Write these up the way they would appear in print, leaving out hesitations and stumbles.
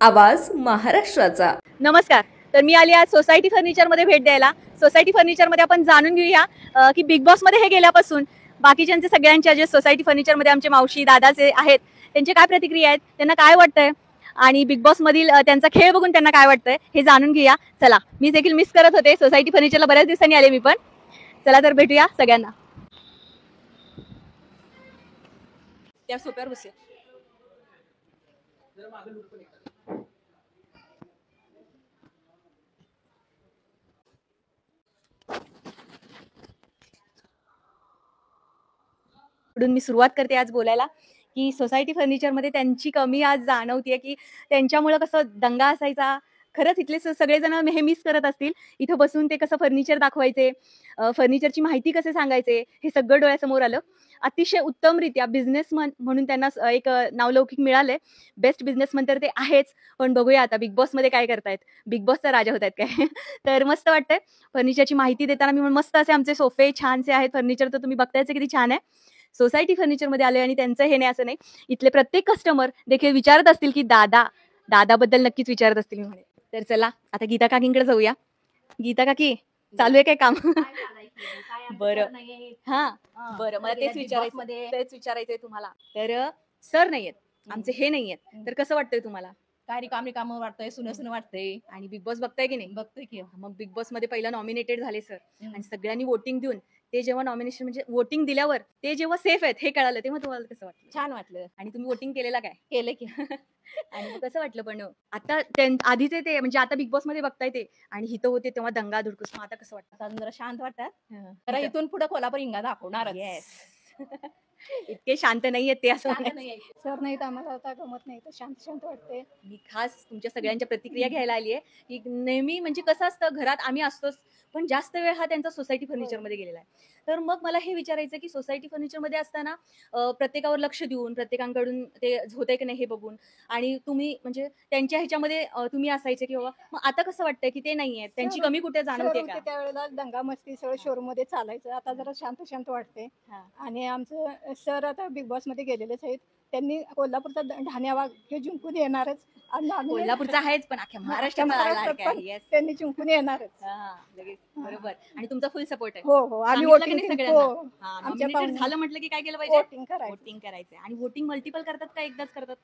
आवाज महाराष्ट्राचा. नमस्कार. तर मी आली आज सोसायटी फर्निचरमध्ये भेट द्यायला. सोसायटी फर्निचरमध्ये आपण जाणून घेऊया की बिग बॉसमध्ये हे गेल्यापासून बाकीच्यांचे सगळ्यांच्या जे सोसायटी फर्निचरमध्ये आमचे मावशी दादाचे आहेत त्यांचे काय प्रतिक्रिया आहेत, त्यांना काय वाटतंय आणि बिग बॉसमधील त्यांचा खेळ बघून त्यांना काय वाटतंय हे जाणून घेऊया. चला, मी देखील मिस करत होते सोसायटी फर्निचरला, बऱ्याच दिवसांनी आले मी पण. चला तर भेटूया सगळ्यांना. त्या सोप्यावर बसूया. मी सुरुवात करते आज बोलायला की सोसायटी फर्निचरमध्ये त्यांची कमी आज जाणवतीये की त्यांच्यामुळे कसं दंगा असायचा. खरंच इथले सगळेजण हे मिस करत असतील. इथं बसून ते कसं फर्निचर दाखवायचे, फर्निचरची माहिती कसे सांगायचे, हे सगळं डोळ्यासमोर आलं. अतिशय उत्तमरित्या बिझनेसमन म्हणून त्यांना एक नावलौकिक मिळालंय. बेस्ट बिझनेसमन तर ते आहेच, पण बघूया आता बिग बॉसमध्ये काय करतायत. बिग बॉसचा राजा होत आहेत काय. तर मस्त वाटतंय फर्निचरची माहिती देताना. मी मस्त असे आमचे सोफे छानसे आहेत. फर्निचर तर तुम्ही बघतायच किती छान आहे. सोसायटी फर्निचरमध्ये आले आणि त्यांचं हे नाही असं नाही. इथले प्रत्येक कस्टमर देखील विचारत असतील की दादाबद्दल नक्कीच विचारत असतील म्हणे. तर चला आता गीता काकींकडे जाऊया. गीता काकी, चालू आहे काय काम? बरं, हा बरं, मला तेच विचारायचंय तुम्हाला. तर सर नाहीयेत आमचे, हे नाहीयेत, तर कसं वाटतंय तुम्हाला? काय रिकाम वाटतंय, सुन वाटतंय. आणि बिग बॉस बघताय की नाही? बघतोय की. मग बिग बॉस मध्ये पहिला नॉमिनेटेड झाले सर, आणि सगळ्यांनी वोटिंग देऊन ते जेव्हा नॉमिनेशन म्हणजे वोटिंग दिल्यावर ते जेव्हा सेफ आहेत हे कळालं, तेव्हा तुम्हाला कसं वाटलं? छान वाटलं. आणि तुम्ही वोटिंग केलेला काय? केलं की. आणि मग कसं वाटलं? पण आता आधीचे ते म्हणजे आता बिग बॉस मध्ये बघताय ते, आणि हिथं होते तेव्हा दंगा धुडकूस, मग आता कसं वाटतं? अजून जरा शांत वाटतात. तर इथून पुढे कोल्हापूर इंगा दाखवणार. येस. इतके शांत नाहीयेत ते, असं सर नाही तर आम्हाला आता गमत नाही, तर शांत शांत वाटते. मी खास तुमच्या सगळ्यांच्या प्रतिक्रिया घ्यायला आली आहे की नेहमी म्हणजे कसं असतं, घरात आम्ही असतोच, पण जास्त वेळ हा त्यांचा सोसायटी फर्निचरमध्ये गेलेला आहे. तर मग मला हे विचारायचं की सोसायटी फर्निचरमध्ये असताना प्रत्येकावर लक्ष देऊन, प्रत्येकांकडून ते होतंय की नाही हे बघून, आणि तुम्ही म्हणजे त्यांच्या ह्याच्यामध्ये तुम्ही असायचे की बाबा, मग आता कसं वाटतंय की ते नाहीये, त्यांची कमी कुठे जाणवते का? त्यावेळेला दंगा मस्ती सगळं शोरूम मध्ये चालायचं. आता जरा शांत शांत वाटते. आणि आमचं सर आता बिग बॉस मध्ये गेलेलेच आहेत. त्यांनी कोल्हापूरचा ढाण्यावाग हे जिंकून येणारच. कोल्हापूरचा आहेच, पण अख्ख्या महाराष्ट्राचा त्यांनी जिंकून येणारच. बरोबर. आणि तुमचा फुल सपोर्ट आहे. हो, आम्ही वोटिंग झालं म्हटलं की काय केलं पाहिजे? वोटिंग करायचं. आणि वोटिंग मल्टिपल करतात का एकदाच करतात?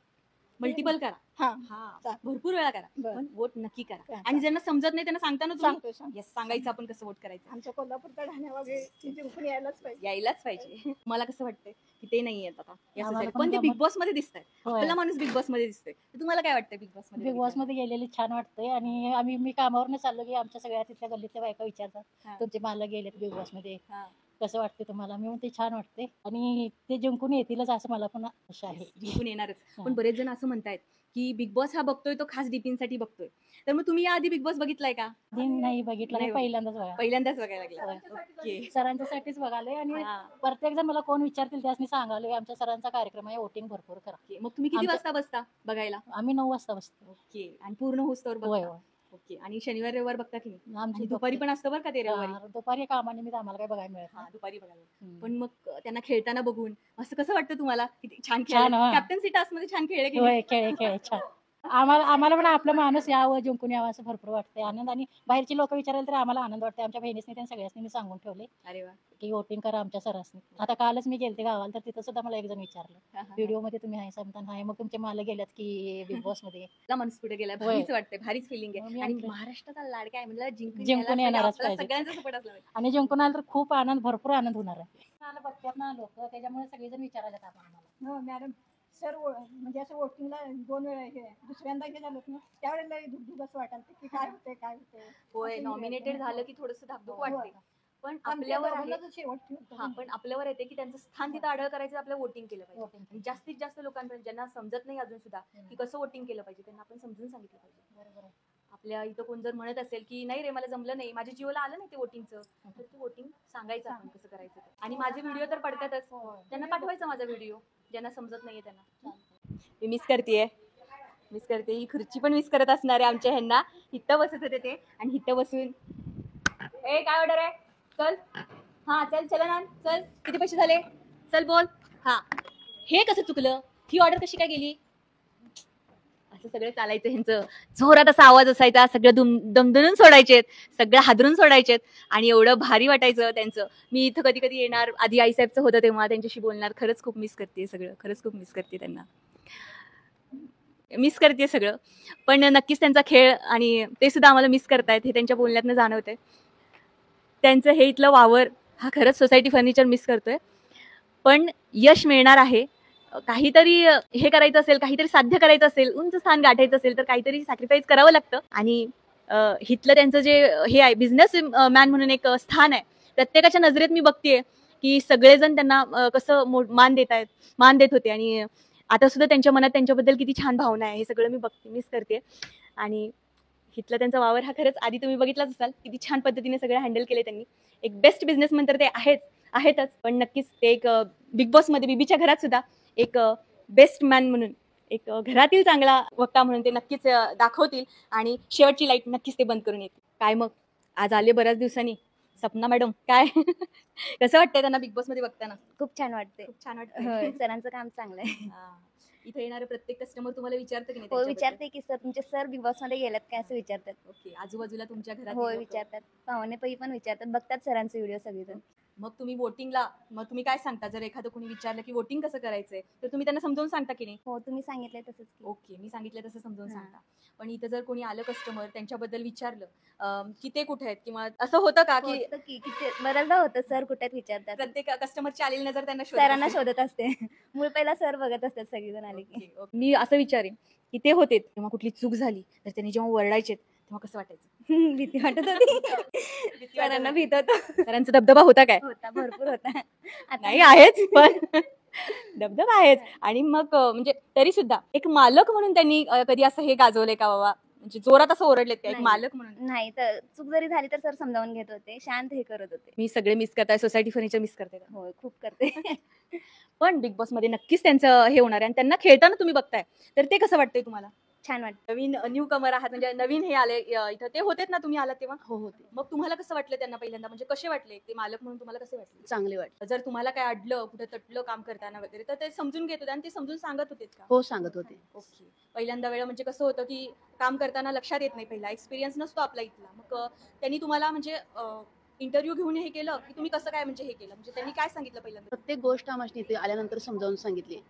मल्टिपल करा. हा, भरपूर वेळा करा, पण वोट नक्की करा. आणि ज्यांना समजत नाही त्यांना सांगताना सांगायचं आपण कसं वोट करायचं. आमच्या कोल्हापूरचा ढाण्यावागे जिंकून यायलाच पाहिजे. मला कसं वाटतंय की ते नाही येत आता या सोसायटी, पण ते बिग बॉस मध्ये दिसतंय. आपला माणूस बिग बॉस मध्ये दिसतोय. तुम्हाला काय वाटतंय बिग बॉस मध्ये? बिग बॉस मध्ये गेलेले छान वाटतंय. आणि मी कामावरनं चाललो की आमच्या सगळ्या तिथल्या गल्लीतल्या बायका विचारतात, तुमचे मालक गेलेत बिग बॉस मध्ये, कसं वाटते तुम्हाला? मी म्हणते छान वाटते, आणि ते जिंकून येतीलच असं मला पण आशा आहे. जिंकून येणारच. पण बरेच जण असं म्हणतायत की बिग बॉस हा बघतोय तो खास डीपींसाठी बघतोय. तर मग तुम्ही याआधी बिग बॉस बघितलाय का? नाही बघितलं, पहिल्यांदाच बघायला लागला. ओके. सरांच्यासाठीच बघाले. आणि प्रत्येक जण मला कोण विचारतील त्यास मी सांगालोय आमच्या सरांचा कार्यक्रम आहे, वोटिंग भरपूर करा. मग तुम्ही किती वाजता बसता बघायला? आम्ही 9 वाजता बसतो. ओके. आणि पूर्ण होस्तवर बघता? ओके. आणि शनिवार रविवार बघता की नाही? आमची दुपारी पण असतं बरं का ते रविवारी. दुपारी कामानिमित्त आम्हाला काय बघायला मिळत दुपारी बघायला. पण मग त्यांना खेळताना बघून असं कसं वाटतं तुम्हाला? किती छान कॅप्टन्सी टास्क मध्ये छान खेळले. खेळ छान. आम्हाला पण आपला माणूस यावं, जिंकून यावं असं भरपूर वाटतंय. आनंद. आणि बाहेरची लोक विचारायला तर आम्हाला आनंद वाटते. आमच्या बहिणीसनी त्यांनी सगळ्यांनी मी सांगून ठेवले. अरे वा. की वोटिंग करा आमच्या सरासनी. आता कालच मी गेलते गावाला, तर तिथं सुद्धा मला एक जण विचारलं, व्हिडिओ मध्ये तुम्ही आहे समजा, नाही मग तुमचे मालक गेल्यात की बिग बॉस मध्ये? माणूस कुठे गेला, भारीच वाटतंय, भारीच फिलिंग आहे. आणि महाराष्ट्राचा लाडका आहे म्हणजे जिंकून येणारच पाहिजे. सगळ्यांचा सपोर्ट असला पाहिजे. आणि जिंकून आलं तर खूप आनंद, भरपूर आनंद होणार आहे. बघतात ना लोक, त्याच्यामुळे सगळेजण विचारायला आम्हाला. मॅडम सर म्हणजे असं वोटिंगला 2 वेळा हे दुसऱ्यांदा हे झालं ना, त्यावेळेला धुकधुक वाटाल की काय होतंय. होय, नॉमिनेटेड झालं की थोडंसं धाकधूक वाटते. पण आपल्यावर येते की त्यांचं स्थान तिथं अडळ करायचं, आपलं वोटिंग केलं पाहिजे. आणि जास्तीत जास्त लोकांपर्यंत ज्यांना समजत नाही अजून सुद्धा की कसं वोटिंग केलं पाहिजे, त्यांना आपण समजून सांगितलं पाहिजे. आपल्या इथं कोण जर म्हणत असेल की नाही रे मला जमलं नाही, माझ्या जीवाला आलं नाही ते वोटिंगचं, तर ते वोटिंग सांगायचं आपण कसं करायचं. आणि माझे व्हिडिओ तर पडतातच, त्यांना पाठवायचा माझा व्हिडिओ, ज्यांना समजत नाहीये त्यांना. मी मिस करते ही खुर्ची पण मिस करत असणार आहे आमच्या ह्यांना. इथं बसत होते ते, आणि इथं बसून काय ऑर्डर आहे, चल चला ना, चल किती पैसे झाले, चल बोल. हे कसं चुकलं, ही ऑर्डर कशी काय गेली? असं सगळं चालायचं ह्यांचं. जोरात असा आवाज असायचा, सगळं दमदणून सोडायचेत, सगळं हादरून सोडायचेत आणि एवढं भारी वाटायचं त्यांचं. मी इथं कधी कधी येणार, आधी आईसाहेबचं होतं तेव्हा त्यांच्याशी बोलणार. खरंच खूप मिस करते सगळं, खरंच खूप मिस करते त्यांना, मिस करते सगळं. पण नक्कीच त्यांचा खेळ आणि ते सुद्धा आम्हाला मिस करतायत हे त्यांच्या बोलण्यातनं जाणवतंय. त्यांचं हे इथलं वावर हा खरंच सोसायटी फर्निचर मिस करतोय. पण यश मिळणार आहे. काहीतरी हे करायचं असेल, काहीतरी साध्य करायचं असेल, उंच स्थान गाठायचं असेल तर काहीतरी सॅक्रिफाईस करावं लागतं. आणि हिथलं त्यांचं जे हे आहे बिझनेस मॅन म्हणून एक स्थान आहे, प्रत्येकाच्या नजरेत मी बघतेय की सगळेजण त्यांना कसं मान देत आहेत, मान देत होते. आणि आता सुद्धा त्यांच्या मनात त्यांच्याबद्दल किती छान भावना आहे हे सगळं मी बघते, मिस करते. आणि हिथला त्यांचा वावर हा खरंच आधी तुम्ही बघितलाच असाल, किती छान पद्धतीने सगळं हँडल केले त्यांनी. एक बेस्ट बिझनेसमॅन तर ते आहेतच, पण नक्कीच ते एक बिग बॉस मध्ये बीबीच्या घरात सुद्धा एक बेस्ट मॅन म्हणून, एक घरातील चांगला वक्ता म्हणून ते नक्कीच दाखवतील. आणि शेवटची लाईट नक्कीच ते बंद करून येतील. काय मग आज आले बऱ्याच दिवसांनी सपना मॅडम, काय कसं वाटतंय त्यांना बिग बॉस मध्ये बघताना? खूप छान वाटते. खूप छान होय, वाटतंय. सरांचं काम चांगलं आहे. इथे येणारे प्रत्येक कस्टमर तुम्हाला विचारतं की नाही हो, त्यांच्याबद्दल? विचारते की सर तुमचे सर बिग बॉस मध्ये गेलेत काय असं विचारतात. ओके, आजूबाजूला तुमच्या घरात होय, विचारतात. पाहुणे पै पण विचारतात, बघतात सरांचे व्हिडिओ सगळेजण. मग तुम्ही वोटिंगला, मग तुम्ही काय सांगता जर एखादं कोणी विचारलं की वोटिंग कसं करायचंय, तर तुम्ही त्यांना समजावून सांगता की नाही? हो, तुम्ही सांगितलंय तसंच की. ओके, मी सांगितलं तसं समजावून हां. सांगता. पण इथं जर कोणी आलं कस्टमर त्यांच्याबद्दल विचारलं की ते कुठे आहेत, किंवा असं होतं का की होतं की किती बऱ्याचदा होतं सर कुठे आहेत विचारतात. प्रत्येक कस्टमरची आलेली नजर त्यांना सरांना असेल? शोधत असते. मूळ पहिला सर बघत असतात सगळेजण आले की. Okay, okay. मी असं विचारेन की ते होते तेव्हा कुठली चूक झाली तर त्यांनी जेव्हा ओरडायचे तेव्हा कसं वाटायचं? भीती वाटत होती. सरांना भीत होतं. सरांचा दबदबा होता काय? होता, भरपूर होता. आता नाही आहेच, पण दबदबा आहेच. आणि मग म्हणजे तरी सुद्धा एक मालक म्हणून त्यांनी कधी असं हे गाजवलंय का बाबा, म्हणजे जोरात असं ओरडलेत का एक नाही. मालक म्हणून? नाही तर चूक जरी झाली तर सर समजावून घेत होते, शांत हे करत होते. मी सगळे मिस करताय, सोसायटी फर्निचर मिस करते का? होय, खूप करते. पण बिग बॉस मध्ये नक्कीच त्यांचं हे होणार आहे. आणि त्यांना खेळताना तुम्ही बघताय तर ते कसं वाटतंय तुम्हाला? छान वाटतं. नवीन न्यू कमर आहात, म्हणजे नवीन हे आले इथं, ते होतेत ना तुम्ही आलात तेव्हा? हो होते. मग तुम्हाला कसं वाटलं त्यांना पहिल्यांदा, म्हणजे कसे वाटले ते मालक म्हणून तुम्हाला कसे वाटले? चांगले वाटले. जर तुम्हाला काय अडलं, कुठे तटलं काम करताना वगैरे, तर ते समजून घेत होते आणि ते समजून सांगत होते का? हो सांगत होते. ओके. पहिल्यांदा वेळा म्हणजे कसं होतं की काम करताना लक्षात येत नाही, पहिला एक्सपिरियन्स नसतो आपला इथला. मग त्यांनी तुम्हाला म्हणजे इंटरव्ह्यू घेऊन हे केलं की तुम्ही कसं काय म्हणजे हे केलं, म्हणजे त्यांनी काय सांगितलं पहिल्यांदा? प्रत्येक गोष्ट आम्हाला इथे आल्यानंतर समजावून सांगितली.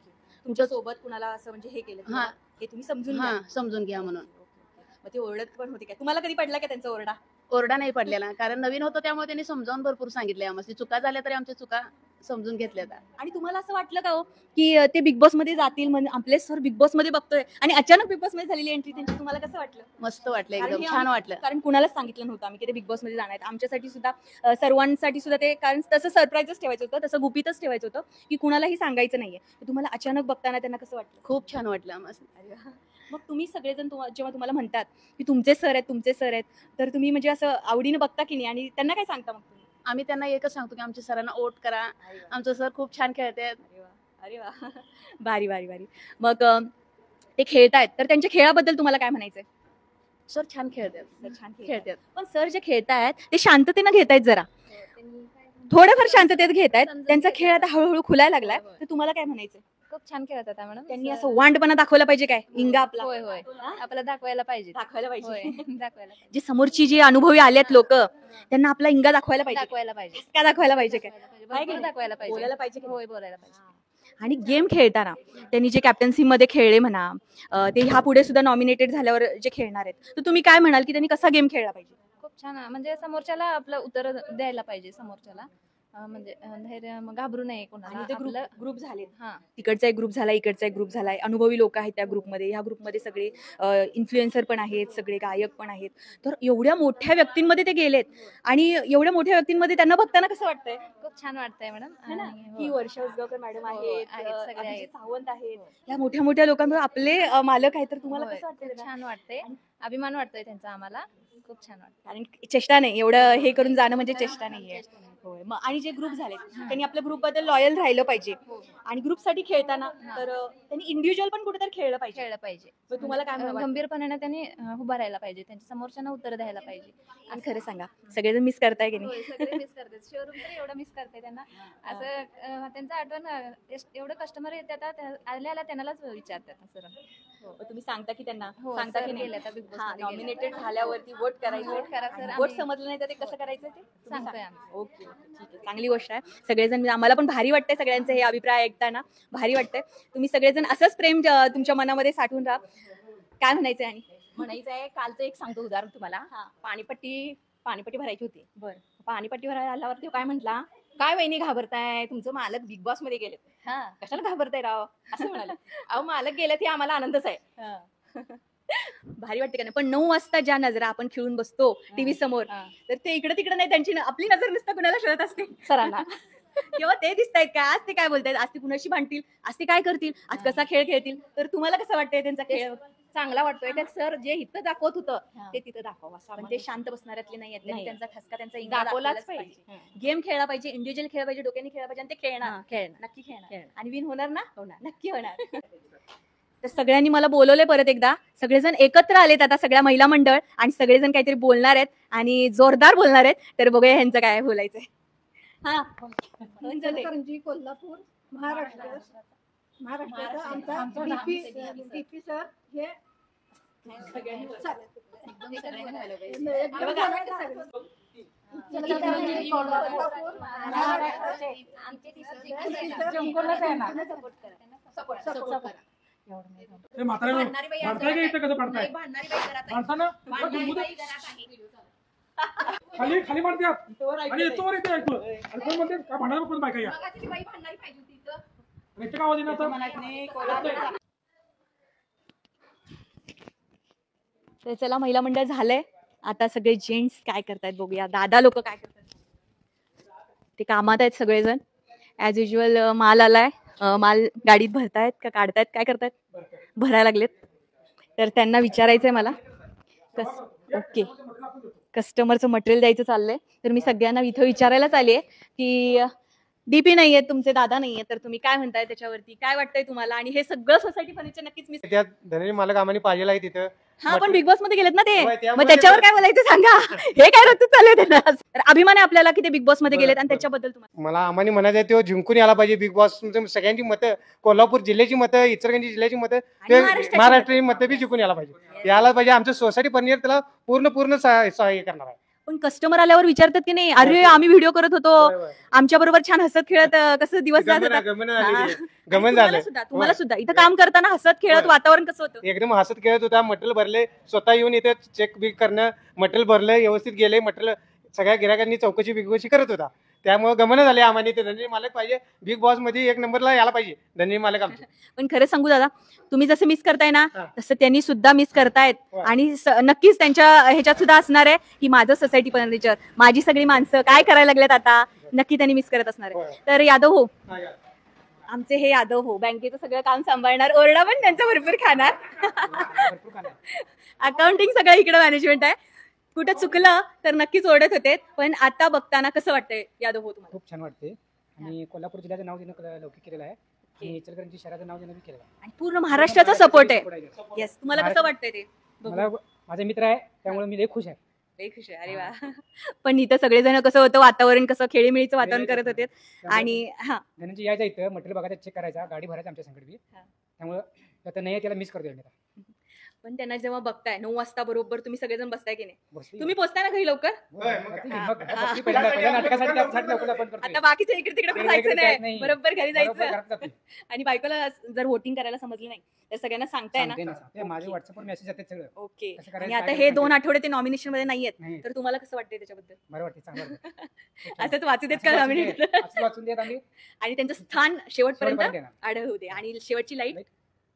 तुमच्या सोबत कुणाला असं म्हणजे हे केलं की हा. बाबा, हे तुम्ही समजून घ्या. हा, समजून घ्या म्हणून. Okay, okay. मग ते ओरडत पण होते काय? तुम्हाला कधी पडला का त्यांचा ओरडा? ओरडा नाही पडलेला, कारण नवीन होतं त्यामुळे त्यांनी समजावून भरपूर सांगितले आम्हाला. चुका झाल्या तरी आमच्या चुका समजून घेतल्या. आणि तुम्हाला असं वाटलं का हो की ते बिग बॉस मध्ये जातील, म्हणजे आपले सर बिग बॉस मध्ये बघतोय आणि अचानक बिग बॉस मध्ये झालेली एंट्री त्यांची, तुम्हाला कसं वाटलं? मस्त वाटलं, कारण एकदम हे छान आम्ही- वाटलं. कारण कुणालाच सांगितलं नव्हतं आम्ही की ते बिग बॉस मध्ये जाणार आहेत. आमच्यासाठी सुद्धा सर्वांसाठी सुद्धा ते, कारण तसं सरप्राईजच ठेवायचं होतं, तसं गुपितच ठेवायचं होतं की कुणालाही सांगायचं नाहीये. तर तुम्हाला अचानक बघताना त्यांना कसं वाटलं? खूप छान वाटलं आम्हाला. अरे वा. मग तुम्ही सगळेजण जेव्हा तुम्हाला म्हणतात की तुमचे सर आहेत, तुमचे सर आहेत, तर तुम्ही म्हणजे असं आवडीनं बघता की नाही, आणि त्यांना काय सांगता मग तुम्ही? आम्ही त्यांना एकच सांगतो की आमच्या सरांना वोट करा. अरे वा. आमचं सर खूप छान खेळतात. अरे वा, अरे वा. भारी भारी भारी. मग ते खेळतायत तर त्यांच्या खेळाबद्दल तुम्हाला काय म्हणायचंय? सर छान खेळतात. सर छान खेळतायत. खेळतात. पण सर जे खेळतायत ते शांततेनं घेतायत, जरा थोडंफार शांततेत घेतायत. त्यांचा खेळ आता हळूहळू खुलायला लागलाय, तर तुम्हाला काय म्हणायचंय? खूप छान खेळत होता मॅडम. त्यांनी असं वांडपणा दाखवला पाहिजे काय, इंगा आपला होय होय, आपल्याला दाखवायला पाहिजे. दाखवायला होय, पाहिजे. दाखवायला पाहिजे. जे समोरची जी अनुभवी आलेत लोक, त्यांना आपला इंगा दाखवायला पाहिजे, दाखवायला पाहिजे. काय दाखवायला पाहिजे काय, भरपूर दाखवायला पाहिजे. बोलायला पाहिजे की नाही? होय, बोलायला पाहिजे. आणि गेम खेळताना त्यांनी जे कॅप्टन्सी मध्ये खेळले म्हणा, ते ह्या पुढे सुद्धा नॉमिनेटेड झाल्यावर जे खेळणार आहेत, तर तुम्ही काय म्हणाल की त्यांनी कसा गेम खेळला पाहिजे? खूप छान, म्हणजे समोरच्याला आपलं उत्तर द्यायला पाहिजे समोरच्याला. म्हणजे धैर्य, मग घाबरू नये कोणाला. आणि ते आपलं ग्रुप झाले, हा, तिकडचा एक ग्रुप झाला, इकडचा एक ग्रुप झालाय, अनुभवी लोक आहेत त्या ग्रुपमध्ये. ह्या ग्रुपमध्ये सगळे इन्फ्लुएन्सर पण आहेत, सगळे गायक पण आहेत. तर एवढ्या मोठ्या व्यक्तींमध्ये ते गेलेत, आणि एवढ्या मोठ्या व्यक्तींमध्ये त्यांना बघताना कसं वाटतंय? खूप छान वाटतंय मॅडम. है ना? आणि की हो. वर्षा उसगावकर मॅडम हो, आहेत, आहेत, सगळे अभिजित आहेत. सावंत आहेत, हो. ह्या मोठ्या मोठ्या लोकांवर आपले मालक आहेत, तर तुम्हाला होय, कसं वाटतंय खूप त्याला? छान वाटतंय, अभिमान वाटतोय त्यांचा आम्हाला. खूप छान वाटतं. कारण चेष्टा नाही, एवढं हे करून जाणं म्हणजे चेष्टा नाहीये. होय. मग आणि जे ग्रुप झाले त्यांनी आपल्या ग्रुप बद्दल लॉयल राहिलं पाहिजे आणि ग्रुपसाठी खेळताना तर त्यांनी इंडिव्हिज्युअल पण कुठेतरी खेळलं पाहिजे. खेळलं पाहिजे. तर तुम्हाला काय वाटतं? गंभीरपणाने त्यांनी उभा राहायला पाहिजे, त्यांच्या समोरच्यांना उत्तर द्यायला पाहिजे. आणि खरं सांगा सगळेजण मिस करताय की नाही? होय, सगळे मिस करतात. शोरूम तर एवढं मिस करते त्यांना. असं त्यांचं आठवण एवढं कस्टमर येतात आल्याला त्यांनाच विचारतात सर. मग तुम्ही सांगता की त्यांना हो, सांगता sir की नाही? गेले आता Big Boss हा, मध्ये गेले. नॉमिनेटेड झाल्यावरती वोट करायचं. Vote करा sir, वोट आम्ही- समजलं नाही तर ते कसं करायचं ते तुम्ही सांगतोय सांगा. आम्ही. ओके ओके ठीक आहे, चांगली गोष्ट आहे. सगळेजण आम्हाला पण भारी वाटतंय सगळ्यांचे हे अभिप्राय ऐकताना भारी वाटतंय. तुम्ही सगळेजण असंच प्रेम तुमच्या मनामध्ये साठवून राहा. काय म्हणायचंय आणि म्हणायचं आहे कालचं एक सांगतो उदाहरण तुम्हाला. पाणीपट्टी भरायची होती. बरं. पाणीपट्टी भरायला आल्यावर तो काय म्हटला, काय वहिनी घाबरताय, तुमचं मालक बिग बॉस मध्ये गेले, हा कशाला घाबरताय राव असं म्हणाले. अहो मालक गेले ते आम्हाला आनंदच आहे. भारी वाटते का नाही? पण 9 वाजता ज्या नजरा आपण खेळून बसतो टीव्ही समोर हा. तर ते इकडे तिकडे नाही, त्यांची आपली नजर नुसतं कुणाला शोधत असते सरांना किंवा ते दिसतायत काय, आज ते काय बोलतायत, आज ते कुणाशी भांडतील, आज ते काय करतील, आज कसा खेळ खेळतील. तर तुम्हाला कसं वाटतंय त्यांचा खेळ? चांगला वाटतोय का सर, जे इथं दाखवत होतं हा. ते तिथं दाखवा असं पण आम्हाला. ते शांत बसणाऱ्यातले नाही आहेत. त्यांनी नाही. त्यांचा ठसका त्यांचा इंगा दाखवलाच दाखवलाच पाहिजे. पाहिजे. गेम खेळला पाहिजे, इंडिव्हिज्युअल खेळला पाहिजे, डोक्याने खेळला पाहिजे आणि ते खेळणार. हा, खेळणार. नक्की खेळणार खेळणार. आणि विन होणार ना? होणार. नक्की होणार. तर सगळ्यांनी मला बोलवलंय परत एकदा. सगळेजण एकत्र आलेत आता, सगळ्या महिला मंडळ, आणि सगळेजण काहीतरी बोलणार आहेत आणि जोरदार बोलणार आहेत. तर बघूया ह्यांचं काय बोलायचंय. हा इचलकरंजी, कोल्हापूर, महाराष्ट्राचा आमचा डीपी सर हे एकदम सगळ्यांनी व्हायला पाहिजे. एकदम बोलायचं सगळं. इचलकरंजी, कोल्हापूर, महाराष्ट्राचे सपोर्ट करा. ते म्हातारे भांडताय का इथं कसं पडताय? भांडताना खाली खाली मारतात आणि येतो वर येते ऐकू आणि कोण म्हणते का भांडायला कोण बायका या इथे का आवाज येणार? तर चला, महिला मंडळ झालंय. आता सगळे जेंट्स काय करतायत बघूया. दादा लोक काय करतात ते कामात आहेत सगळेजण. ऍज युजल माल आलाय. माल गाडीत भरतायत का काढतायत, काय करतायत? भरायला लागलेत. तर त्यांना विचारायचंय मला. ओके, कस्टमरचं मटेरियल द्यायचं चाललंय. तर मी सगळ्यांना इथं विचारायलाच आली आहे की डीपी नाहीये, तुमचे दादा नाहीये, तर तुम्ही काय म्हणताय त्याच्यावरती, काय वाटतंय तुम्हाला? आणि हे सगळं सोसायटी फर्निचर नक्कीच मी त्यात धनंजय मालक आम्हाला पाहिजे आहे तिथं. हा, पण बिग बॉस मध्ये गेलेत ना ते. होय, मग त्यामुळे त्याच्यावर काय बोलायचं सांगा. हे काय रद्द चालू आहे त्यांना. तर अभिमान आहे आपल्याला की ते बिग बॉस मध्ये गेलेत आणि त्याच्याबद्दल तुम्हाला मला आम्हाला म्हणायचं आहे तो जिंकून यायला पाहिजे बिग बॉस. सगळ्यांची मतं, कोल्हापूर जिल्ह्याची मतं, इचलकरंजी जिल्ह्याची मतं, ते महाराष्ट्राची महाराष्ट्राची मतं बी जिंकून यायला पाहिजे. आमचं सोसायटी फर्निचर त्याला पूर्ण सहाय्य करणार आहे. पण कस्टमर आल्यावर विचारतात की नाही, अरे आम्ही व्हिडिओ करत होतो, आमच्या बरोबर छान हसत खेळत कसं दिवस जात होता. गमन झालं. तुम्हाला सुद्धा इथं काम करताना हसत खेळत वातावरण कसं होतं? एकदम हसत खेळत होता. मटेरियल भरले, स्वतः येऊन इथे चेक बिक करणं, मटेरियल भरलं, व्यवस्थित गेले मटेरियल, सगळ्या गिरायकांनी चौकशी बिगोशी करत होता. त्यामुळे गमन झाले आम्हाला. ते धनंजय मालक पाहिजे बिग बॉस मध्ये, एक नंबरला यायला पाहिजे धनंजय मालक आमचे. पण खरं सांगू दादा, तुम्ही जसं मिस करताय ना हा. तसं त्यांनी सुद्धा मिस करतायत. होय. आणि नक्कीच त्यांच्या ह्याच्यात सुद्धा असणार आहे की माझं सोसायटी फर्निचर, माझी सगळी माणसं काय करायला लागलेत आता, नक्की त्यांनी मिस करत असणार आहे. होय. तर यादव हो, हा, या. आमचे हे यादव हो बँकेचं सगळं काम सांभाळणार, ओरडा पण त्यांचा भरपूर खाणार. भरपूर काम आहे. अकाउंटिंग सगळं इकडे मॅनेजमेंट आहे. कुठं चुकलं तर नक्कीच ओरडत होते. पण आता बघताना कसं वाटतंय यादव हो तुम्हाला? खूप छान वाटते. आणि कोल्हापूर जिल्ह्याचं नाव त्यानं लौकिक केलेलं आहे आणि इचलकरंजी शहराचं नाव त्यानं केलेलं आहे. आणि पूर्ण महाराष्ट्राचा सपोर्ट आहे. येस, तुम्हाला कसं वाटतंय ते बघून? मला माझा मित्र आहे त्यामुळे मी लई खुश आहे. लई खुश आहे. अरे वा. पण इथं सगळेजण कसं होतं, वातावरण कसं खेळीमेळीचं वातावरण करत होते. आणि हा, धनंजय यायचा इथं मटेरियल बघायचं, चेक करायचा, गाडी भरायचं आमच्या संकट बी. हा. त्यामुळे आता नाही त्याला मिस करतोय मी आता. पण त्यांना जेव्हा बघताय 9 वाजता बरोबर तुम्ही सगळेजण बसताय की नाही, बसली. तुम्ही पोहोचताय ना घरी लवकर? होय, मग बसली. हा. मग आता बसली पहिल्या नाटकासाठी त्यासाठी लवकर आपण करतोय. आता बाकीच्या इकडे तिकडे पण जायचं इकडे नाही, नाही. बरोबर घरी बरोबर जायचं. घरात जातोय. आणि बायकोला जर वोटिंग करायला समजलं नाही तर सगळ्यांना सांगताय ना? सांगते ना, सांगते. माझे व्हॉट्सअपवर मेसेज येतात सगळं. ओके. कसं करायचं, आणि आता काय हे करायचं? 2 आठवडे ते नॉमिनेशन मध्ये नाहीयेत, नाही तर तुम्हाला कसं वाटतंय त्याच्याबद्दल? बरं वाटते, चांगलं वाटते. असंच वाचू देत का असं वाचून नॉमिनेशन? दे, असं वाचून देत आम्ही आणि त्यांचं स्थान शेवटपर्यंत शेवटपर्यंत येणार. आढळ होते आणि शेवटची लाईट Light.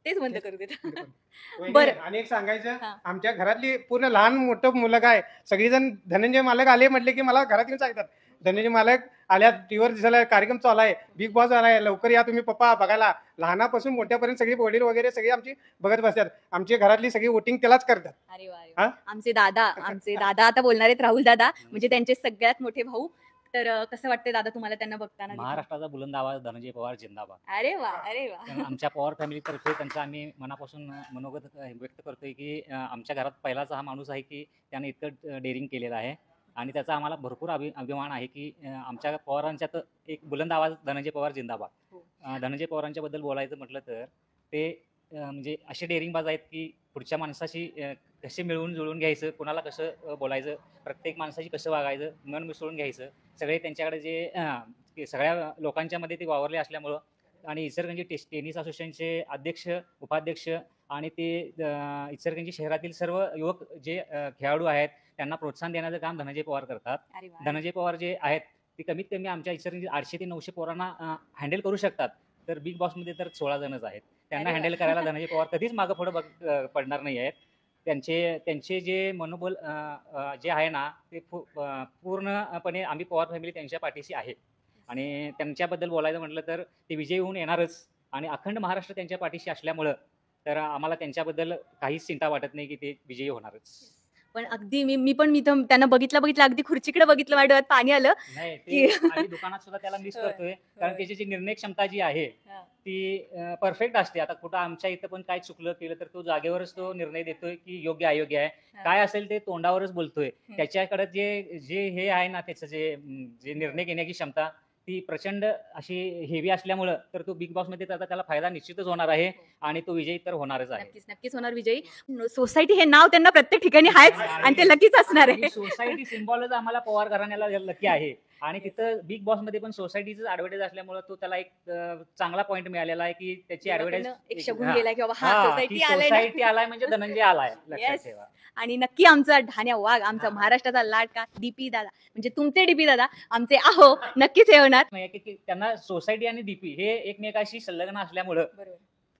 तेच बंद करू देत. वहिनी, बरं. आणि एक सांगायचं, हा. आमच्या घरातली पूर्ण लहान मोठं मुलं काय सगळीजण धनंजय मालक आले म्हटले की मला घरात येऊन सांगतात धनंजय मालक आल्या, टीव्हीवर दिसायला कार्यक्रम चालू आहे, बिग बॉस आलाय, लवकर या तुम्ही पप्पा बघायला. लहानापासून मोठ्यापर्यंत सगळी वडील वगैरे सगळी आमची बघत बसतात. आमची घरातली सगळी वोटिंग त्यालाच करतात. अरे वा, अरे हा? वा. आमचे दादा आता बोलणार आहेत, राहुल दादा, म्हणजे त्यांचे सगळ्यात मोठे भाऊ. तर कसं वाटतंय दादा तुम्हाला त्यांना बघताना देखील? महाराष्ट्राचा बुलंद आवाज धनंजय पवार जिंदाबाद. अरे वा अरे वा आमच्या पवार फॅमिलीतर्फे त्यांचा आम्ही मनापासून मनोगत व्यक्त करतोय की आमच्या घरात पहिलाच हा माणूस आहे की त्याने इतकं डेअरिंग केलेलं आहे आणि त्याचा आम्हाला भरपूर अभिमान आहे की आमच्या पवारांच्यात एक बुलंद आवाज धनंजय पवार जिंदाबाद. धनंजय पवारांच्याबद्दल बोलायचं म्हटलं तर ते म्हणजे असे डेअरिंगबाज आहेत की पुढच्या माणसाशी कसे मिळवून जुळून घ्यायचं, कोणाला कसं बोलायचं, प्रत्येक माणसाशी कसं वागायचं, मन मिसळून घ्यायचं, सगळे त्यांच्याकडे जे सगळ्या लोकांच्या मध्ये ते वावरले असल्यामुळं आणि इचलकरंजी टेनिस असोसिएशनचे अध्यक्ष उपाध्यक्ष आणि ते इचलकरंजी शहरातील सर्व युवक जे खेळाडू आहेत त्यांना प्रोत्साहन देण्याचं काम धनंजय पवार करतात. अरे वा धनंजय पवार जे आहेत ते कमीत कमी आमच्या इचलकरंजी 800 ते 900 पोरांना हँडल करू शकतात. तर बिग बॉसमध्ये तर 16 जणच आहेत. त्यांना अरे वा. हँडल करायला धनंजय पवार कधीच मागं पुढं पडणार नाही आहेत. त्यांचे जे मनोबल जे आहे ना ते पूर्णपणे आम्ही पवार फॅमिली त्यांच्या पाठीशी आहे आणि त्यांच्याबद्दल बोलायचं म्हटलं तर ते विजयी होऊन येणारच आणि अखंड महाराष्ट्र त्यांच्या पाठीशी असल्यामुळं तर आम्हाला त्यांच्याबद्दल काहीच चिंता वाटत नाही की ते विजयी होणारच. पण अगदी मी पण इथं त्यांना बघितलं अगदी खुर्चीकडे बघितलं माझ्या डोळ्यात पाणी आलं नाही की ते आम्ही दुकानात सुद्धा त्याला मिस करतोय कारण त्याची जी निर्णय क्षमता जी आहे ती परफेक्ट असते. आता कुठं आमच्या इथं पण काय चुकलं केलं तर तो जागेवरच तो निर्णय देतोय की योग्य अयोग्य आहे, काय असेल ते तोंडावरच बोलतोय. त्याच्याकडे जे जे हे आहे ना त्याचं जे निर्णय घेण्याची क्षमता ती प्रचंड अशी हेवी असल्यामुळं तर तो बिग बॉस मध्ये त्याचा त्याला फायदा निश्चितच होणार आहे आणि तो विजयी तर होणारच आहे. नक्कीच होणार विजयी. सोसायटी हे नाव त्यांना प्रत्येक ठिकाणी आहेच आणि ते नक्कीच असणार आहे. सोसायटी सिम्बॉलच आम्हाला पवार घराण्याला लकी आहे आणि तिथं बिग बॉस मध्ये पण सोसायटीच ऍडव्हर्टाईज असल्यामुळे तो त्याला एक चांगला पॉईंट मिळालेला आहे की त्याची ऍडव्हर्टाईज एक शगुन गेलाय की बाबा हा सोसायटी आलाय म्हणजे धनंजय आलाय लक्षात Yes. ठेवा. आणि नक्की आमचा ढाण्या वाघ आमचा महाराष्ट्राचा लाडका डीपी दादा म्हणजे तुमचे डीपी दादा आमचे आहो नक्कीच हे होणार. नाही की त्यांना सोसायटी आणि डीपी हे एकमेकाशी संलग्न असल्यामुळं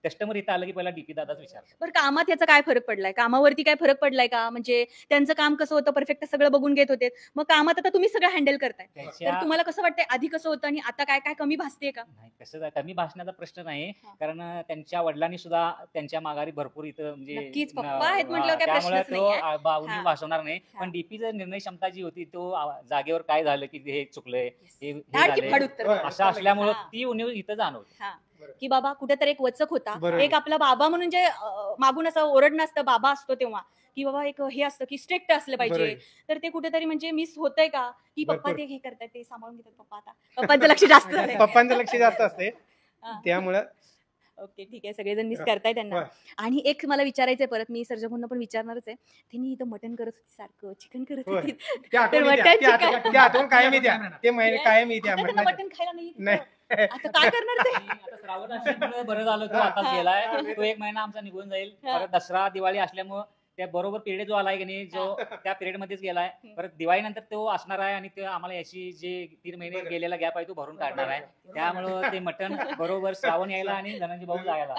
कस्टमर इथं आलं की पहिला डीपी दादाच विचारतो. बरं कामात याचा काय फरक पडलाय, कामावरती काय फरक पडलाय का? म्हणजे त्यांचं काम कसं होतं परफेक्ट सगळं बघून घेत होते, मग कामात आता तुम्ही सगळं हँडल करताय तर तुम्हाला कसं वाटतंय आधी कसं होतं आणि आता काय काय कमी भासते का? नाही कसं कमी भासण्याचा प्रश्न नाही कारण त्यांच्या वडिलांनी सुद्धा त्यांच्या माघारी भरपूर इथं म्हणजे नक्कीच, पप्पा आहेत म्हटल्यावर काय त्यामुळे प्रश्नच नाहीये. तो बावनी हा. भासवणार नाही. हा. पण डीपीचा निर्णय क्षमता जी होती तो जागेवर काय झालं की हे चुकलंय हे धाड की झालंय, फाड उत्तर द्या. असं असल्यामुळं हा. ती उणीव इथं जाणवते. हा. की बाबा कुठेतरी एक वचक होता, बरोबर. एक आपला बाबा म्हणून जे मागून असं ओरडणं असतं बाबा असतो तेव्हा की बाबा एक हे असतं की स्ट्रिक्ट असलं पाहिजे, बरोबर. तर ते कुठेतरी म्हणजे मिस होतंय का की पप्पा भरपूर. ते हे करतात ते सांभाळून घेतात पप्पा आता पप्पांचं लक्ष जास्त झालंय. पप्पांचं लक्ष जास्त असते हा. त्यामुळं ओके ठीक आहे सगळेजण मिस करताय त्यांना. होय. आणि एक मला विचारायचंय परत मी सर्जभाऊंना पण विचारणारच आहे, त्यांनी इथं मटण करत होती सारखं चिकन करत होय. होती ते आठवण तर येते, मटण ते आठवण- ते आठवण कायम येत्या ते महिने Yes. कायम येत्या आता त्यांना म्हटलं मटण खायला नाही नाही. आता काय करणार ते? आता श्रावण असल्यामुळं बरं झालं तो आताच हा. गेलाय, तो एक महिना आमचा निघून जाईल. हा. परत दसरा दिवाळी असल्यामुळं त्या बरोबर पिरियड जो आलाय की नाही जो त्या पिरियड मध्येच गेलाय. परत दिवाळीनंतर तो असणार आहे आणि ते आम्हाला याची जे 3 महिने बरं. गेलेला गॅप आहे तो भरून काढणार आहे. त्यामुळं ते मटण बरोबर श्रावण यायला आणि धनंजय भाऊ जायला.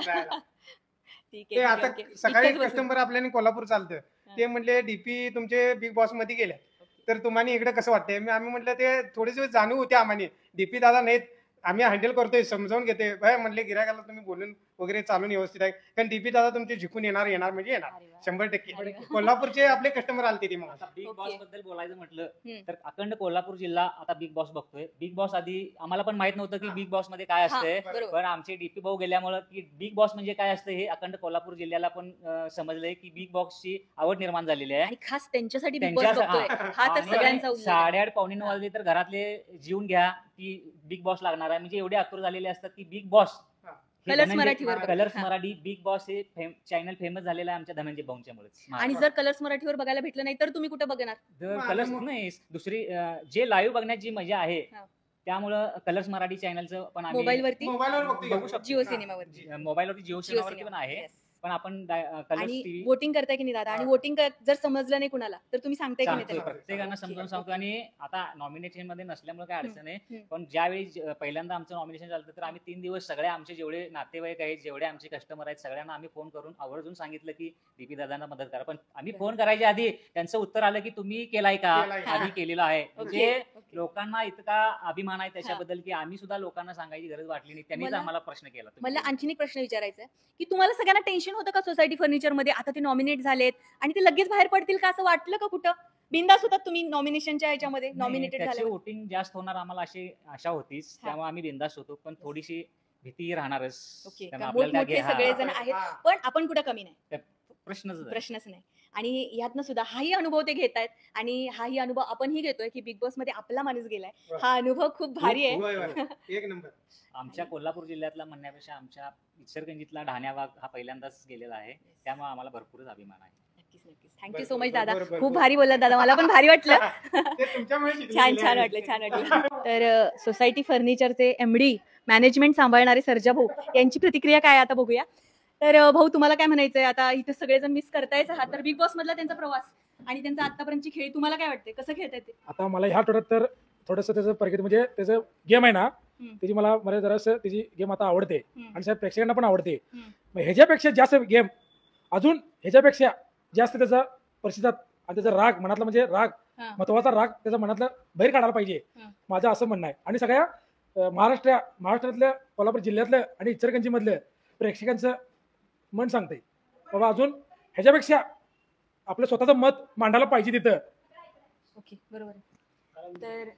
ठीक ते आहे आता ठीक आहे. सकाळी इतकंच बसून. कस्टमर आपल्याला कोल्हापूर चालतं ते म्हणले डीपी तुमचे बिग बॉस मध्ये गेले तर तुम्हाला इकडे कसं वाटतंय आम्ही म्हटलं ते थोडेच वेळ जाणीव होते आम्हाला डीपी दादा नाहीत आम्ही हँडल करतोय समजावून घेतोय भाई म्हणले गिरायकाला तुम्ही बोलून वगैरे चालून व्यवस्थित आहे कारण डीपी दादा तुमचे जिंकून येणार म्हणजे येणार अरे वा. 100% अरे वा. कोल्हापूरचे आपले कस्टमर आलते ते मग आता बिग ओके. बॉस बद्दल बोलायचं म्हटलं हम्म. तर अखंड कोल्हापूर जिल्हा आता बिग बॉस बघतोय. बिग बॉस आधी आम्हाला पण माहित नव्हतं की बिग बॉस मध्ये काय हा, असतंय. बरोबर. पण आमचे डीपी भाऊ गेल्यामुळे की बिग बॉस म्हणजे काय असतं हे अखंड कोल्हापूर जिल्ह्याला पण समजलंय की बिग बॉसची आवड निर्माण झालेली आहे. आणि खास त्यांच्यासाठी बिग त्यांच्या- बॉस बघतोय हा तर आणि सगळ्यांचा उल्लेख आहे. 8:30 पावणे 9 वाजले तर घरातले जीवन घ्या की बिग बॉस लागणार आहे म्हणजे एवढे आतुर झालेले असतात की बिग बॉस कलर्स मराठीवर बघ. कलर्स हा. मराठी बिग बॉस हे चॅनल फेमस झालेलं आहे आमच्या धनंजय भाऊंच्यामुळेच. आणि जर कलर्स मराठीवर बघायला भेटलं नाही तर तुम्ही कुठे बघणार? कलर्स नाही दुसरी जे लाईव्ह बघण्याची मजा आहे हा. त्यामुळं कलर्स मराठी चॅनलचं पण आम्ही मोबाईलवरती मोबाईलवर बघतो बघू शकतो. जिओ सिनेमावरती मोबाईलवरती जिओ जिओ सिनेमावरती सिनेमा पण आहे Yes. पण आपण कलर्स आणि टीव्ही वोटिंग करताय की नाही दादा? आणि वोटिंग जर समजलं नाही कुणाला तर तुम्ही सांगताय की नाही सांगतोय त्याला? प्रत्येकांना समजावून सांगतो आणि आता नॉमिनेशन मध्ये नसल्यामुळे काय अडचण आहे. हम्म. पण ज्यावेळी पहिल्यांदा आमचं नॉमिनेशन झालं तर आम्ही 3 दिवस सगळे आमचे जेवढे नातेवाईक आहेत जेवढे आमचे कस्टमर आहेत सगळ्यांना आम्ही फोन करून आवर्जून सांगितलं की डीपी दादांना मदत करा. पण आम्ही फोन करायच्या आधी त्यांचं उत्तर आलं की तुम्ही केलाय का? केलाय का? आधी केलेलं आहे म्हणजे लोकांना इतका अभिमान आहे त्याच्याबद्दल की आम्ही सुद्धा लोकांना सांगायची गरज वाटली नाही. त्यांनीच मला- आम्हाला प्रश्न केला. तुम्ही मला बोला. आणखीन एक प्रश्न विचारायचा आहे की तुम्हाला सगळ्यांना टेन्शन होतं का सोसायटी फर्निचरमध्ये आता ते नॉमिनेट झालेत आणि ते लगेच बाहेर पडतील का असं वाटलं का कुठं? बिंदास होतात तुम्ही नॉमिनेशनच्या ह्याच्यामध्ये नॉमिनेटेड त्याची झाले? वोटिंग जास्त होणार आम्हाला अशी आशा होतीच. हा. त्यामुळे आम्ही बिंदास होतो, पण थोडीशी भीती राहणारच. ओके, त्यामुळे का आपल्याला त्या मोठमोठे सगळेजण आहेत पण आपण कुठं कमी नाही, प्रश्नच आहे. प्रश्नच नाही. आणि यातनं सुद्धा हाही अनुभव ते घेत आहेत आणि हाही अनुभव आपणही घेतोय की बिग बॉस मध्ये आपला माणूस गेलाय. हा अनुभव खूप भारी आहे. होय, होय. एक नंबर. आमच्या कोल्हापूर जिल्ह्यातला म्हणण्यापेक्षा आमच्या इचलकरंजीतला ढाण्या भाग हा पहिल्यांदाच गेलेला आहे. त्यामुळे आम्हाला भरपूरच अभिमान आहे. नक्कीच नक्कीच. थँक्यू सो मच दादा. बरोबर, खूप बरोबर. भारी बोलला दादा, मला पण भारी वाटलं. ते तुमच्यामुळे शिकले छान गेले छान आहे. वाटलं, छान वाटलं. तर सोसायटी फर्निचरचे MD मॅनेजमेंट सांभाळणारे सर्जा भाऊ यांची प्रतिक्रिया काय आता बघूया. तर भाऊ, तुम्हाला काय म्हणायचंय? आता इथे सगळेजण मिस करतायच आहात, तर बिग बॉस मधला त्यांचा प्रवास आणि त्यांचा आतापर्यंतची खेळ तुम्हाला काय वाटते, कसं खेळताय ते? आता मला ह्या आठवड्यात तर थोडंसं त्याचं प्रगती म्हणजे त्याचं गेम आहे ना, त्याची मला जरासं त्याची गेम आता आवडते आणि सगळ्या प्रेक्षकांना पण आवडते. मग ह्याच्यापेक्षा जास्त गेम अजून ह्याच्यापेक्षा जास्त त्याचा प्रतिसाद आणि त्याचा राग मनातला म्हणजे राग हा. महत्वाचा राग त्याचा मनातला बाहेर काढायला पाहिजे, माझं असं म्हणणं आहे. आणि सगळ्या महाराष्ट्रातल्या कोल्हापूर जिल्ह्यातलं आणि इचलकरंजी मधलं प्रेक्षकांचं मन सांगते बाबा अजून ह्याच्यापेक्षा आपलं स्वतःचं मत मांडायला पाहिजे तिथं. ओके, बरोबर आहे. तर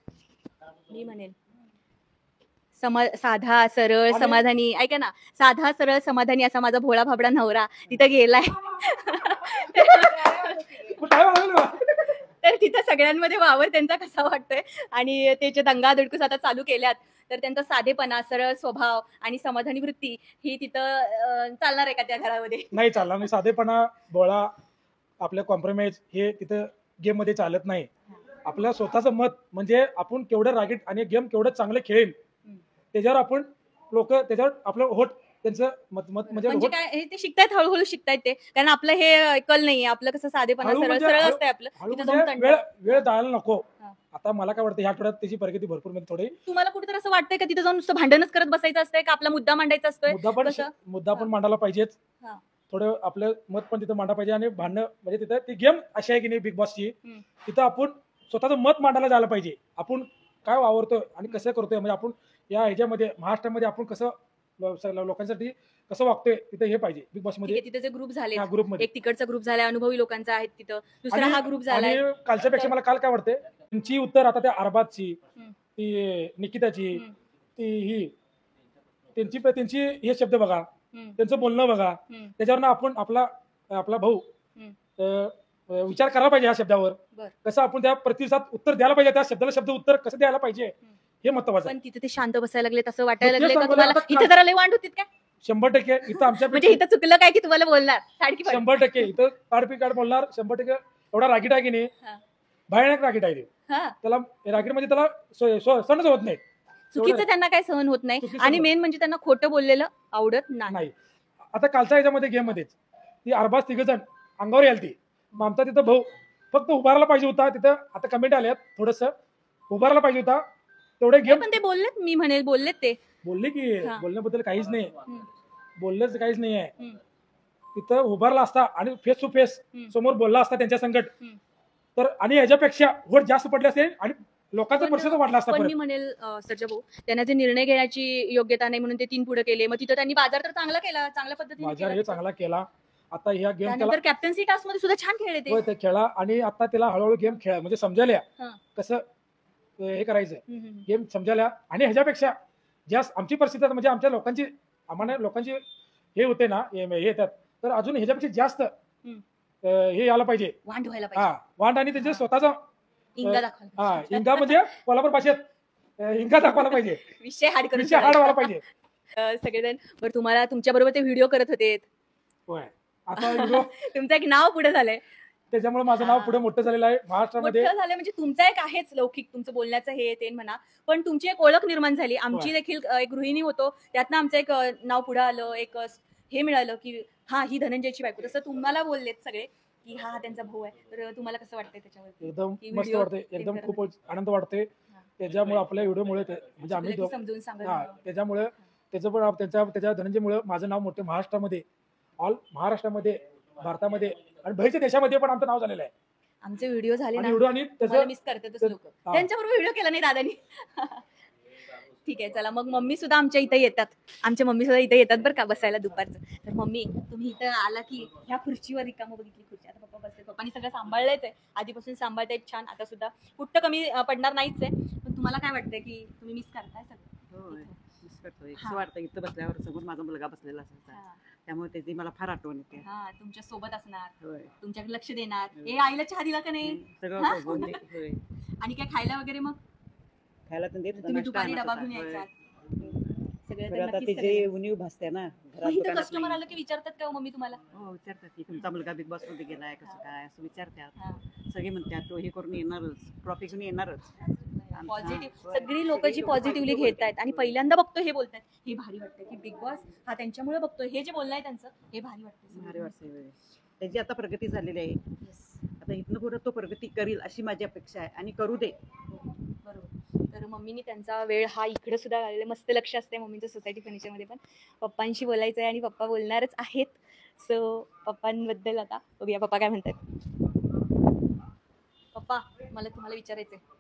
मी म्हणेन साधा सरळ समाधानी, ऐका ना, साधा सरळ समाधानी असा माझा भोळा भाबडा नवरा तिथं गेलाय. तर तिथं सगळ्यांमध्ये वावर त्यांचा कसा वाटतोय आणि त्याचे दंगा धडकूस आता चालू केल्यात, तर त्यांचा साधेपणा, सरळ स्वभाव आणि समाधानी वृत्ती ही तिथं चालणार आहे का त्या घरामध्ये? नाही चालला नाही. साधेपणा, बोळा, आपलं कॉम्प्रोमाइज हे तिथं गेम मध्ये चालत नाही. आपलं स्वतःचं मत म्हणजे आपण केवढं रागीट आणि गेम केवढं चांगलं खेळेल त्याच्यावर आपण लोक त्याच्यावर आपलं होट त्यांचं मत म्हणजे म्हणजे vote- काय हे ते शिकतायत, हळूहळू शिकतायत ते, कारण आपलं हे कल नाहीये. आपलं कसं साधेपणा, हळू सरळ म्हणजे सरळ हळू- असतंय आपलं. हळू तिथं म्हणजे जाऊन वेळ तंट. वेळ जायला नको. हा. आता मला काय वाटतं ह्या आठवड्यात त्याची प्रगती भरपूर म्हणजे थोडी तुम्हाला कुठेतरी असं वाटतंय का तिथं जाऊन नुसतं भांडणच करत बसायचं असतंय का आपला मुद्दा मांडायचा असतोय? कसं? मुद्दा पण मांडायला पाहिजेच. हा. थोडं आपलं मत पण तिथं मांडायला पाहिजे आणि भांडणं म्हणजे तिथं ती गेम अशी आहे की नाही बिग बॉसची, तिथं आपण स्वतःचं मत मांडायला जायला पाहिजे. आपण काय वावरतोय आणि कसं करतोय म्हणजे आपण या ह्याच्यामध्ये महाराष्ट्रामध्ये आपण कसं लोकांसाठी कसं वागतोय तिथं हे पाहिजे बिग बॉस ठीक मध्ये. आहे, तिथे जे ग्रुप झाले, ह्या ग्रुपमध्ये एक तिकडचा ग्रुप झालाय, अनुभवी लोकांचा आहेत तिथं, दुसरा आणि- हा ग्रुप झालाय. आणि कालच्या पेक्षा मला काल काय वाटतंय त्यांची उत्तर आता त्या अरबाजची, हम्म. ती निकिताची, हम्म. ती ही त्यांची हे शब्द बघा, हम्म. त्यांचं बोलणं बघा, हम्म. त्याच्यावरनं आपण आपला भाऊ हम्म. विचार करायला पाहिजे ह्या शब्दावर. बरं. कसं आपण त्या प्रतिसाद उत्तर द्यायला पाहिजे, त्या शब्दाला शब्द उत्तर कसं द्यायला पाहिजे हे महत्वाचं आहे. पण तिथे ते शांत बसायला लागले, तसं वाटायला मग तेच लागले का सांगू तुम्हाला? आता इथे जरा लय वांड होतीत काय? 100% इथं आमच्या म्हणजे इथं चुकलं काय की तुम्हाला बोलणार साडकी फाड? 100% इथं काढ बोलणार 100% एवढा रागीट आहे की नाही, हा. भयानक रागीट आहे ते. हा. त्याला रागीट म्हणजे त्याला सहनच होत नाही. चुकीचं त्यांना काय सहन होत नाही चुकीचं आणि सहन मेन म्हणजे त्यांना खोटं बोललेलं आवडत नाही. नाही. आता कालच्या ह्याच्यामध्ये गेम मध्येच ती अरबाज तिघजण अंगावर याल ती, मग आमचा तिथं भाऊ फक्त उभारायला पाहिजे होता. तिथं आता कमेंट आल्यात थोडस उभारायला पाहिजे होता तेवढे गेम पण ते बोललेत, मी म्हणेल बोललेत ते. बोलले की हा. बोलण्याबद्दल काहीच नाही, हम्म. बोललंच काहीच नाही आहे. हम्म. तिथं उभारला असता आणि फेस टू फेस हम्म. समोर बोलला असता त्यांच्या संकट, हम्म. तर आणि ह्याच्यापेक्षा वोट जास्त पडले असते आणि लोकांचा प्रतिसाद वाढला असता पण परत. मी म्हणेल सर्जा भाऊ, त्यांना जे निर्णय घेण्याची योग्यता नाही म्हणून ते 3 पुढे केले. मग तिथं त्यांनी बाजार तर चांगला केला, चांगल्या पद्धतीने बाजार केला हे तिथं. चांगला केला. आता ह्या गेम त्यानंतर कॅप्टन्सी टास्क मध्ये सुद्धा छान खेळले ते. ते खेळा आणि आता त्याला हळूहळू गेम खेळा म्हणजे समजायला हा. कसं हे करायचं हम्म, हम्म. गेम समजायला. आणि ह्याच्यापेक्षा जास्त आमची परिस्थिती आता म्हणजे आमच्या आम्हाला लोकांची हे होते ना हे येतात, तर अजून ह्याच्यापेक्षा जास्त हे यायला पाहिजे. वांड व्हायला पाहिजे, हा वांड आणि त्याचे स्वतःचा इंगा दाखवायला हा पाहिजे. इंगा म्हणजे कोल्हापूर भाषेत इंगा दाखवायला पाहिजे, विषय हाड करून विषय हाड व्हायला पाहिजे. सगळेजण बरं, तुम्हाला तुमच्या बरोबर ते व्हिडिओ करत होते, होय. आता व्हिडिओ तुमचं एक नाव पुढे झालंय, त्याच्यामुळे माझं नाव पुढे मोठं झालेलं आहे महाराष्ट्रामध्ये. मोठं झालंय म्हणजे तुमचा एक आहेच लौकिक, तुमचं बोलण्याचं हे ते म्हणा, पण तुमची एक ओळख निर्माण झाली. आमची देखील एक गृहिणी होतो, त्यातनं आमचं एक नाव पुढे आलं, एक हे मिळालं की हा ही धनंजयची बायको. तसं तुम्हाला बोललेत सगळे की हा त्यांचा भाऊ आहे. तर तुम्हाला कसं वाटतंय त्याच्यावर? एकदम ही मस्त video वाटते, ते एकदम करत खूप आनंद वाटते त्याच्यामुळे. आपल्या व्हिडिओमुळे म्हणजे आम्ही चुकलं की समजून सांगा. हा त्याच्यामुळे त्याचं पण त्याच्या धनंजयमुळे माझं नाव मोठे महाराष्ट्रामध्ये, ऑल महाराष्ट्रामध्ये, भारतामध्ये आणि बाहेरच्या देशामध्ये पण आमचं नाव झालेलं आहे. आमचे व्हिडिओ झाले ना, व्हिडिओ आणि मला त्याचं मिस करतातच ते- लोक. हा. त्यांच्याबरोबर व्हिडिओ केला नाही दादानी. ठीक आहे, चला मग मम्मी सुद्धा आमच्या इथे येतात. आमच्या मम्मी सुद्धा इथे येतात बरं का बसायला दुपारचं. तर मम्मी, तुम्ही इथं आला की ह्या खुर्चीवर रिकामं बघितली खुर्ची, आता पप्पा बसले. पप्पानी सगळं सांभाळलंच आहे, आधीपासून सांभाळतायत छान. आता सुद्धा कुठं कमी पडणार नाहीच आहे. पण तुम्हाला काय वाटतंय की तुम्ही मिस करताय सगळं? होय मिस करतोय. हा. असं वाटतं इथं बसल्यावर समोर माझा मुलगा बसलेला असायचा, हा. त्यामुळे त्याची मला फार आठवण येते. हा, तुमच्या सोबत असणार, होय तुमच्याकडे लक्ष देणार. होय. ए, आईला चहा दिला का नाही? सगळं हा? बघून होय आणि काय खायला वगैरे मग खायला तर देत होता, तुम्ही नाश्ता दुपारी आणत डबा होता. घेऊन होय. यायचा? सगळं बरं, तर आता नक्कीच त्याची सगळं. उणीव भासते ना मग घरात इथं दुकानात कस्टमर नाही. आलं की विचारतात का हो मम्मी तुम्हाला? हो विचारतात की तुमचा मुलगा बिग बॉस मध्ये गेलाय कसं काय असं विचारतात. हा. सगळे म्हणतात तो हे करून येणारच, ट्रॉफी घेऊन येणारच. पॉझिटिव्ह सगळी लोक जी पॉझिटिव्हली घेत आहेत आणि पहिल्यांदा बघतो हे बोलतात, हे भारी वाटतं की बिग बॉस हा त्यांच्यामुळे बघतोय. हे जे बोलणं आहे त्यांचं हे भारी वाटतं. भारी वाटते होय. त्याची आता प्रगती झालेली आहे. आता इथनं पुढे तो प्रगती करील अशी माझी अपेक्षा आहे आणि करू दे. बरोबर. तर मम्मीनी त्यांचा वेळ हा इकडे सुद्धा घाललेला आहे. मस्त लक्ष असते मम्मीचं सोसायटी फर्निचरमध्ये पण. पप्पांशी बोलायचं आहे आणि पप्पा बोलणारच आहेत. सो पप्पांबद्दल आता बघूया पप्पा काय म्हणतात. पप्पा, मला तुम्हाला विचारायचं आहे,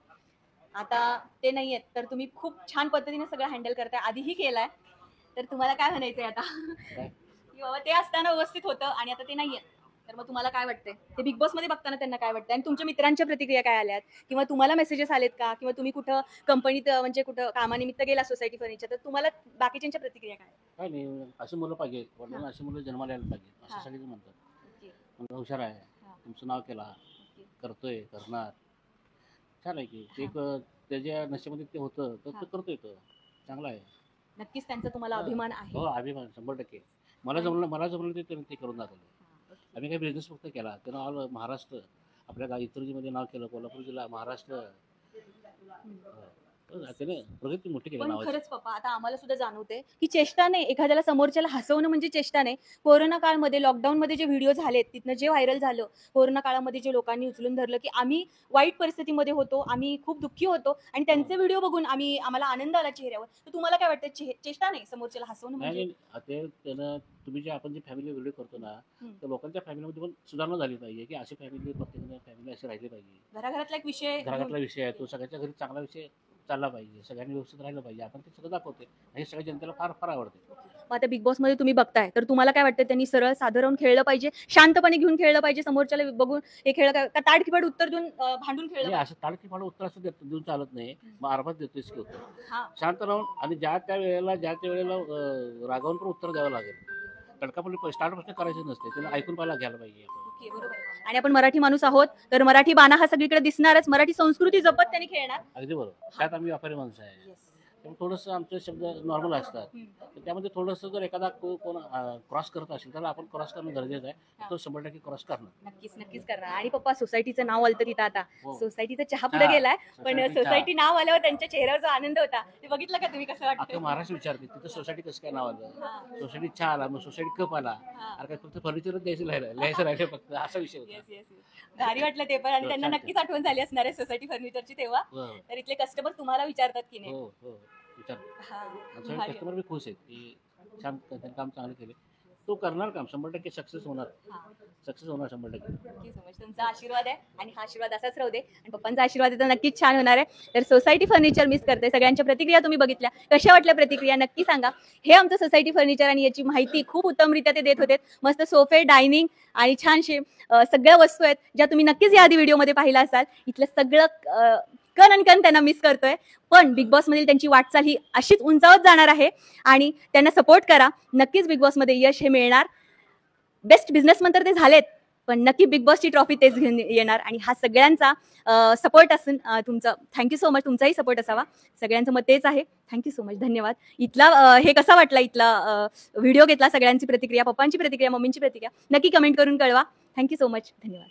आता ते नाही आहेत तर तुम्ही खूप छान पद्धतीने सगळं हँडल करताय, आधीही केलाय, तर तुम्हाला काय म्हणायचंय आता की बाबा ते असताना व्यवस्थित होतं आणि आता ते नाही आहेत, तर मग तुम्हाला काय वाटतंय? ते बिग बॉस मध्ये बघताना त्यांना काय वाटतंय आणि तुमच्या मित्रांच्या प्रतिक्रिया काय आल्यात किंवा तुम्हाला मेसेजेस आलेत का किंवा तुम्ही कुठं कंपनीत म्हणजे कुठं कामानिमित्त गेला सोसायटी फर्निचर, तर तुम्हाला बाकीच्यांच्या प्रतिक्रिया काय? काय नाही, अशी मुलं पाहिजे, वडिलांना अशी मुलं जन्माला यायला पाहिजे हा. असं सगळे म्हणतात. ओके. मुलगा हुशार आहे, हा. तुमचं नाव केला, ओके. करतोय, करणार, छान आहे की ते त्याच्या नशेमध्ये ते होतं तर हा. ते करतोय तो चांगला आहे. नक्कीच त्यांचा तुम्हाला हा. अभिमान आहे. हो अभिमान 100%. मला जमलं ते त्यानं ते करून दाखवलं. आम्ही काही बिझनेस फक्त केला, त्यानं ऑल महाराष्ट्र आपल्या इतरजीमध्ये नाव केलं, कोल्हापूर जिल्हा, महाराष्ट्र, त्याने प्रगती मोठी केली पण नावाची. खरंच पप्पा, आता आम्हाला सुद्धा जाणवते की चेष्टा नाही, एखाद्याला समोरच्याला हसवणं म्हणजे चेष्टा नाही. कोरोना काळमध्ये लॉकडाऊनमध्ये जे व्हिडिओ झालेत तिथनं जे व्हायरल झालं, कोरोना काळामध्ये जे लोकांनी उचलून धरलं की आम्ही वाईट परिस्थितीमध्ये होतो, आम्ही खूप दुःखी होतो आणि त्यांचे व्हिडिओ बघून आम्हाला आनंद आला चेहऱ्यावर. तर तुम्हाला काय वाटतं, चेष्टा नाही समोरच्याला हसवणं म्हणजे? नाही ते त्यानं तुम्ही जे आपण जे फॅमिली व्हिडिओ करतो ना, हम्म. तर लोकांच्या फॅमिलीमध्ये पण सुधारणा झाली पाहिजे की अशी प्रत्येकाने फॅमिली अशी राहिली पाहिजे. घराघरातला एक विषय घराघातला विषय आहे तो, सगळ्याच्या घरी चांगला विषय चालला पाहिजे, सगळ्यांनी व्यवस्थित राहिलं पाहिजे, आपण ते सगळं दाखवते हे सगळ्या जनतेला फार फार आवडते. मग आता बिग बॉस मध्ये तुम्ही बघताय तर तुम्हाला काय वाटतं, त्यांनी सरळ साधं राहून खेळलं पाहिजे, शांतपणे घेऊन खेळलं पाहिजे, समोरच्याला बघून हे खेळ का ताडकिपाड उत्तर देऊन भांडून खेळलं नाही, पाहिजे? असं ताडकी फाडं उत्तर असं देऊन चालत नाही. मग अर्भात देतोयच की उत्तर, हा. शांत राहून आणि ज्या त्या वेळेला रागावून पण उत्तर द्यावं लागेल. तडकाफडकी स्टार्टपासून करायचं नसते, त्याला ऐकून पाहायला घ्यायला पाहिजे आपण. ओके, बरोबर. आणि आपण मराठी माणूस आहोत तर मराठी बाणा हा सगळीकडे दिसणारच, मराठी संस्कृती जपत त्यांनी खेळणार. अगदी बरोबर. त्यात आम्ही व्यापारी माणसं आहे, त्यामुळे थोडंसं आमचे शब्द नॉर्मल असतात. तर त्यामध्ये थोडंसं जर एखादा कोण क्रॉस करत असेल तर आपण क्रॉस करणं गरजेचं आहे, तो 100% क्रॉस करणं. नक्कीच करणार. आणि पप्पा, सोसायटीचं नाव आलं तिथं आता, हो. सोसायटीचा चहा पुढे गेलाय, पण सोसायटी चहा. सोसायटी नाव आल्यावर त्यांच्या चेहऱ्यावर जो आनंद होता ते बघितलं का तुम्ही? कसं अख्खं वाटतं? महाराष्ट्र विचारते तिथं सोसायटी कसं काय नाव आलं, हा. सोसायटी चहा आला, मग सोसायटी कप आला, हा. अरे काय फक्त फर्निचरच लिहायचं राहिलं फक्त असा विषय होता. Yes, yes, yes. भारी वाटलं ते पण, आणि हो, त्यांना छान, नक्कीच आठवण झाली असणार आहे सोसायटी फर्निचरची तेव्हा. हो तर इथले कस्टमर तुम्हाला विचारतात की नाही? हो हो विचार हा. सगळे भारी. कस्टमर बी खुश आहेत की छान त्यांनी काम चांगलं केले, तो करणार काम 100% सक्सेस होणार, हा. सक्सेस होणार 100%. नक्की समज. तुमचा आशीर्वाद आहे आणि हा आशीर्वाद असाच राहू दे, आणि पप्पांचा आशीर्वाद आहे तर नक्कीच छान होणार आहे. तर सोसायटी फर्निचर मिस करते. सगळ्यांच्या प्रतिक्रिया तुम्ही बघितल्या, कशा वाटल्या प्रतिक्रिया नक्की सांगा. हे आमचं सोसायटी फर्निचर आणि याची माहिती खूप उत्तमरित्या ते देत होते. मस्त सोफे, डायनिंग आणि छानशे सगळ्या वस्तू आहेत ज्या तुम्ही नक्कीच या आधी व्हिडिओमध्ये पाहिला असाल. इथलं सगळं कण आणि कण त्यांना मिस करतोय, पण बिग बॉस मधील त्यांची वाटचाल ही अशीच उंचावत जाणार आहे आणि त्यांना सपोर्ट करा. नक्कीच बिग बॉस मध्ये यश हे मिळणार. बेस्ट बिझनेसमन तर ते झालेत, पण नक्की बिग बॉसची ट्रॉफी तेच घेऊन येणार. आणि हा सगळ्यांचा सपोर्ट असून तुमचं थँक्यू सो मच, तुमचाही सपोर्ट असावा. सगळ्यांचं मत तेच आहे. थँक्यू सो मच, धन्यवाद. इथला हे कसा वाटला, इथला व्हिडिओ घेतला, सगळ्यांची प्रतिक्रिया, पप्पांची प्रतिक्रिया, मम्मींची प्रतिक्रिया नक्की कमेंट करून कळवा. थँक्यू सो मच, धन्यवाद.